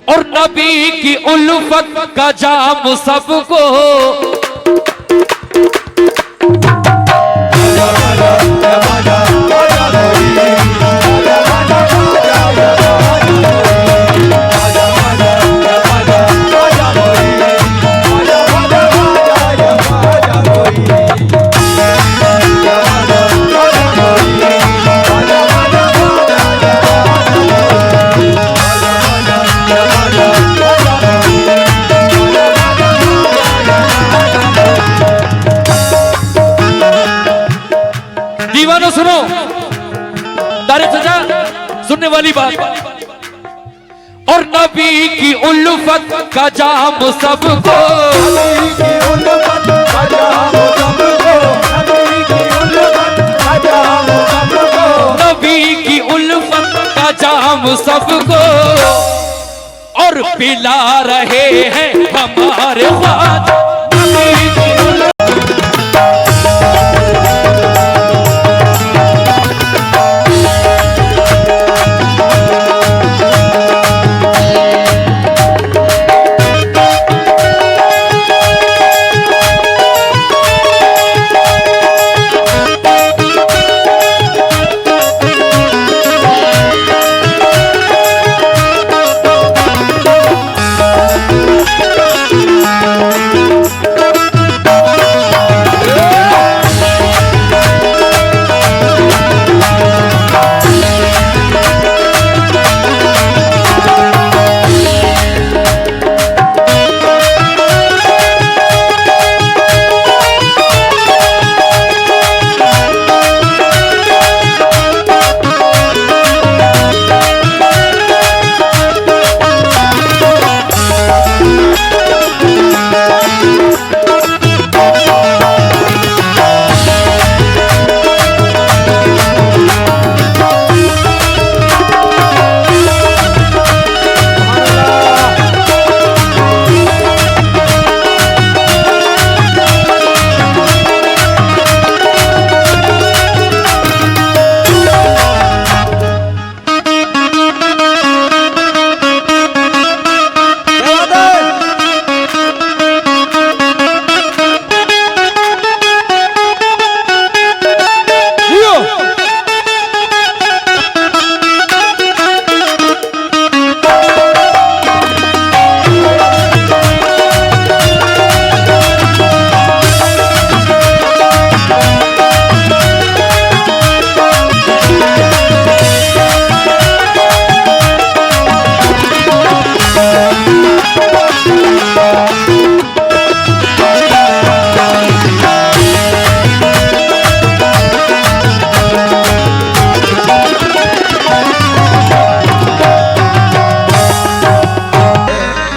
और नबी की उल्फत का जाम सबको सुनो दारे सजा सुनने वाली बात। और नबी की उल्फत का जाम सबको, नबी की उल्फत का जाम सबको और पिला रहे हैं हमारे ख्वाजा।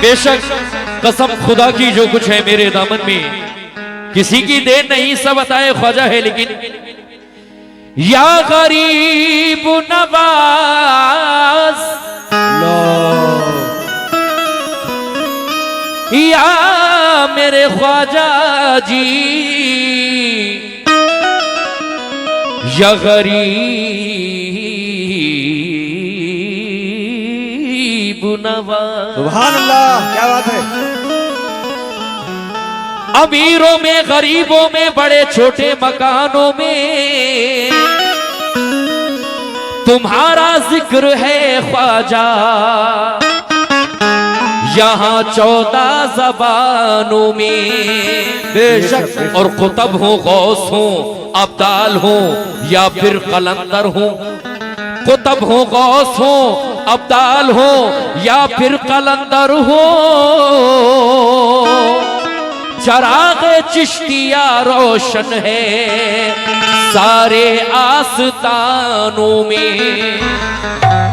बेशक कसम खुदा की जो कुछ है मेरे दामन में किसी की देन नहीं, सब अताए ख्वाजा है। लेकिन या गरीब नवाज या मेरे ख्वाजा जी, या गरीब नवाज। सुभान अल्लाह, क्या बात है। अमीरों में गरीबों में बड़े छोटे मकानों में तुम्हारा जिक्र है ख्वाजा, यहाँ 14 ज़बानों में बेशक। और कुतब हो, गौस हो, अब्दाल हो या फिर कलंदर हो, कुतब हो, गौस हो, अब्दाल हो या फिर कलंदर हो, चराग चिश्तिया रोशन है सारे आस्तानों में।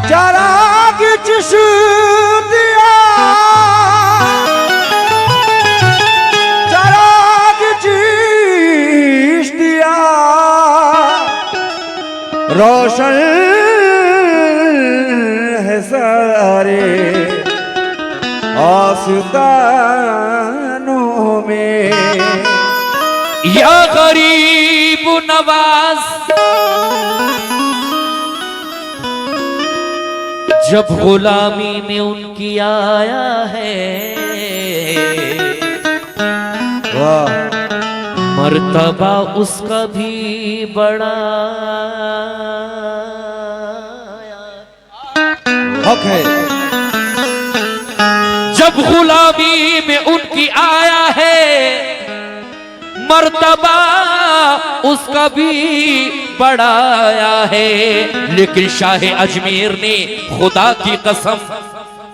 चराग चिश्तिया, चराग चिश्तिया रोशन है सारे आस्तानों में। या गरीब नवाज जब गुलामी में उनकी आया है वाह मर्तबा उसका भी बड़ा हक है। जब गुलामी में उनकी आया है मर्तबा उसका भी बढ़ाया है। लेकिन शाह अजमेर ने खुदा की कसम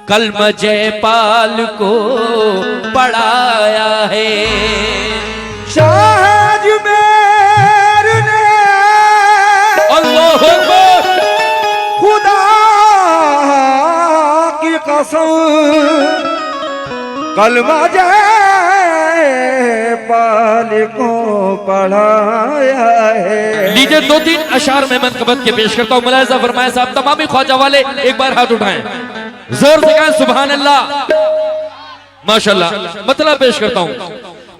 कलम जयपाल को पढ़ाया है। शाह अजमेर ने अल्लाहु अकबर खुदा की कसम कलमा जयपाल को पढ़ाया है। लीजिए 2-3 अशार में मनकबत के पेश करता हूँ। मुलाहिजा फरमाए साहब तमामी ख्वाजा वाले एक बार हाथ उठाएं, जोर से कहें सुभान अल्लाह माशाल्लाह। मतलब पेश करता हूँ।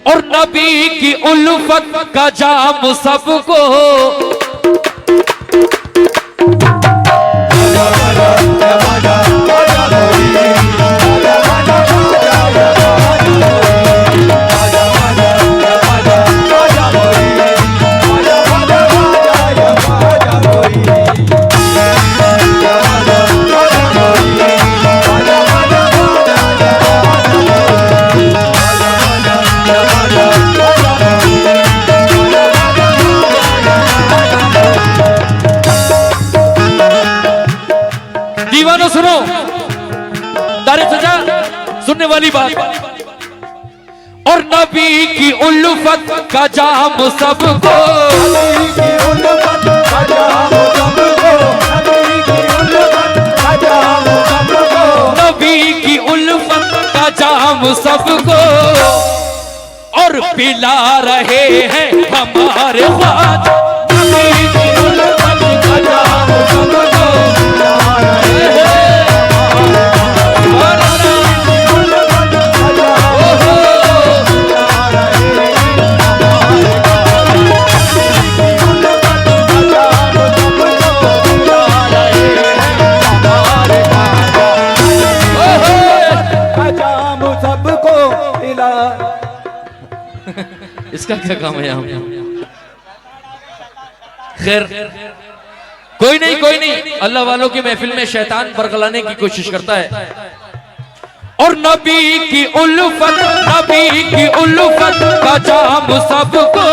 और नबी की उल्फत का जाम सबको दीवानो सुनो, दारे सजा सुनने वाली बात। और नबी की उल्फत का जाम सबको, नबी की उल्फत का जाम सबको और पिला रहे हैं हमारे ख्वाजा। नबी की उल्फत का जाम सबको इसका क्या काम है यहाँ? खैर कोई नहीं, अल्लाह वालों की महफिल में शैतान बरगलाने की कोशिश करता है। और नबी की उल्फत का जाम सबको,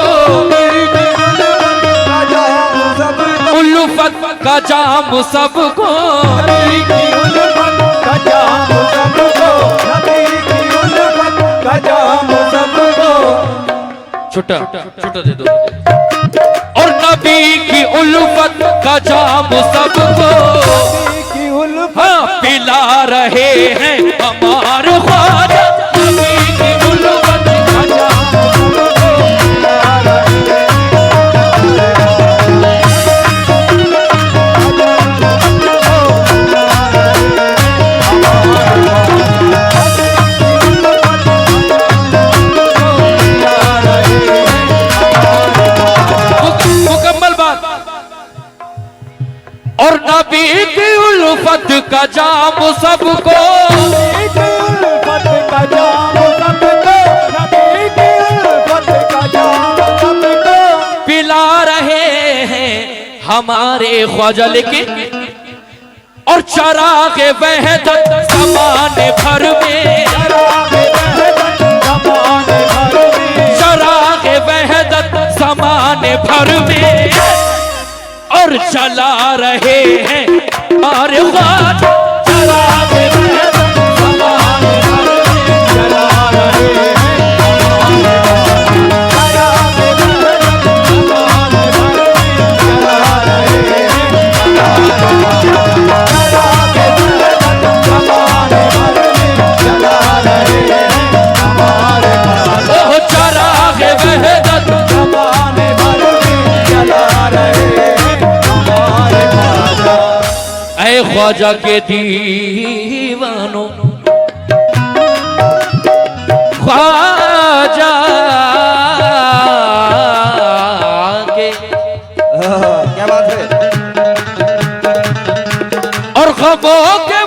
उल्फत का जाम सबको, छोटा दे दो। और नबी की उल्फत का जाम सबको हाँ पिला रहे हैं हमारे ख्वाजा। नबी की उल्फत का जाम सबको पिला रहे हैं। और नबी की उल्फत का जाम सबको, पिला रहे हैं हमारे ख्वाजा। लेकिन और चराग़ वहदत ज़माने भर में, चराग़ वहदत ज़माने भर में और चला रहे हैं हमारे ख्वाजा। चराग़ वहदत ज़माने भर में चला रहे हैं हमारे ख्वाजा। चराग़ वहदत ज़माने भर में चला रहे हैं हमारे ख्वाजा। चराग़ वहदत ज़माने भर में चला रहे हैं हमारे ख्वाजा। ओह चराग़ वहदत ज़माने भर में चला रहे हैं। ऐ ख्वाजा के दीवानों, ख्वाजा के क्या बात है। और ख्वाबों के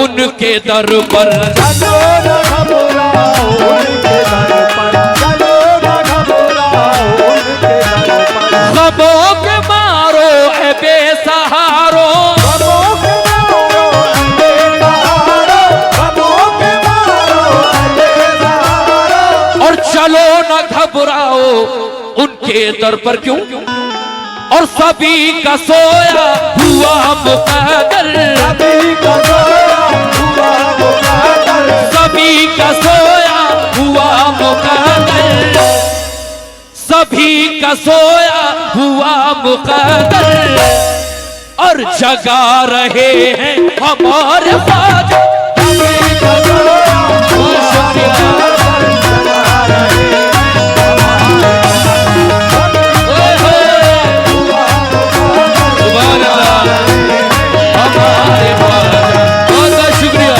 उनके दर पर, चलो न घबराओ उनके दर पर, चलो न घबराओ उनके दर पर। गमों के मारो है बेसहारो, गमों के मारो है बेसहारो, गमों के मारो है बेसहारो। और चलो न घबराओ उनके दर पर। क्यों? और सभी का सोया हुआ मुकद्दर, सभी का सोया हुआ मुकद्दर, सभी का सोया हुआ मुकद्दर, सभी का सोया हुआ मुकद्दर। और जगा रहे हैं हमारे ख्वाजा, सभी का सोया हुआ मुकद्दर, जगा रहे हैं सुभान अल्लाह, हमारे ख्वाजा। बहुत बहुत शुक्रिया।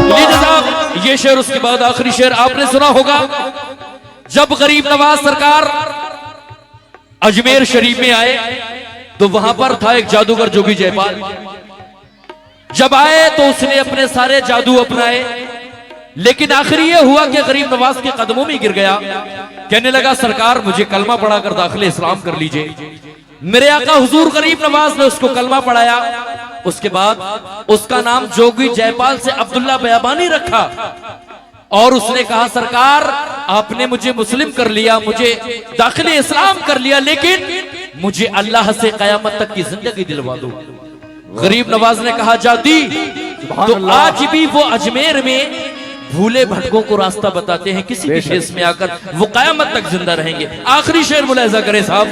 लीजिए साहब, ये शेर, उसके बाद आखिरी शेर आपने सुना होगा। जब गरीब नवाज सरकार अजमेर शरीफ में आए तो वहां पर था एक जादूगर जोगी जयपाल। जब आए तो उसने अपने सारे जादू अपनाए, लेकिन आखिर ये हुआ कि गरीब नवाज के कदमों में गिर गया। कहने लगा, सरकार मुझे कलमा पढ़ाकर दाखिले इस्लाम कर लीजिए। मेरे आका हुजूर गरीब नवाज ने उसको कलमा पढ़ाया। उसके बाद उसका नाम जोगी जयपाल से अब्दुल्ला बयाबानी रखा। और उसने कहा, सरकार आपने मुझे मुस्लिम कर लिया, मुझे दाखिले इस्लाम कर लिया, लेकिन मुझे अल्लाह से कयामत तक की जिंदगी दिलवा दो। गरीब नवाज ने कहा, जाती। तो आज भी वो अजमेर में भूले भटकों को रास्ता बताते हैं, किसी भी भेष में आकर वो कयामत तक जिंदा रहेंगे। आखिरी शेर मुलाहिजा करें साहब।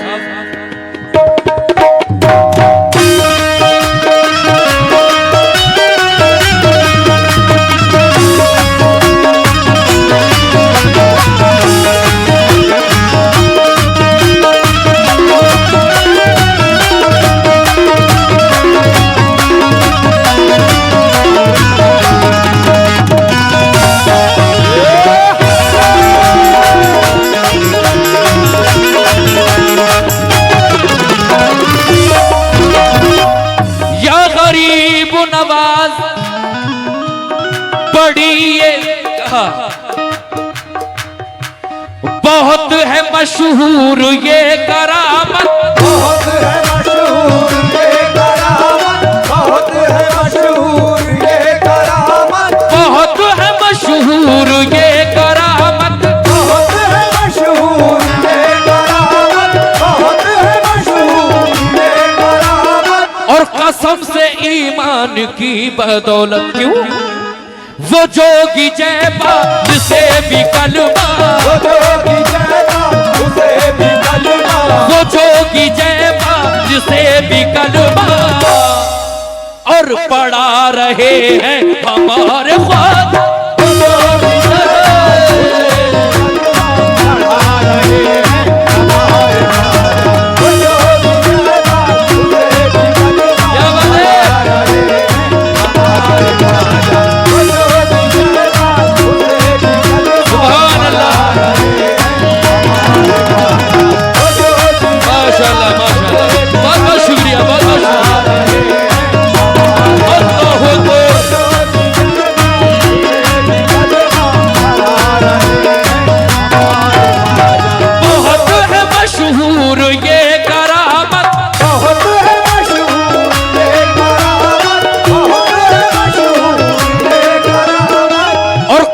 नवाज बड़ी ये कहा, बहुत है मशहूर ये करामत, बहुत है मशहूर ये करामत, बहुत है मशहूर ये करामत, बहुत है मशहूर ये करामत, बहुत है मशहूर ये करामत, बहुत है मशहूर ये करामत। और कसम से ईमान की बदौलत, क्यों वो जोगी जयपाल जिसे भी कलमा, वो जोगी जयपाल उसे भी कलमा, वो जोगी जयपाल जिसे भी कलमा। और पढ़ा रहे हैं हमारे ख्वाजा,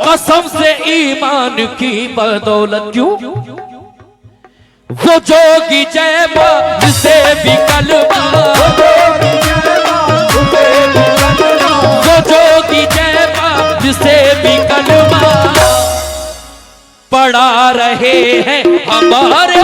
कसम से ईमान की बदौलत, क्यों वो जोगी जयपाल जिसे भी कलमा, वो जोगी जयपाल जिसे भी कलमा। पढ़ा रहे हैं हमारे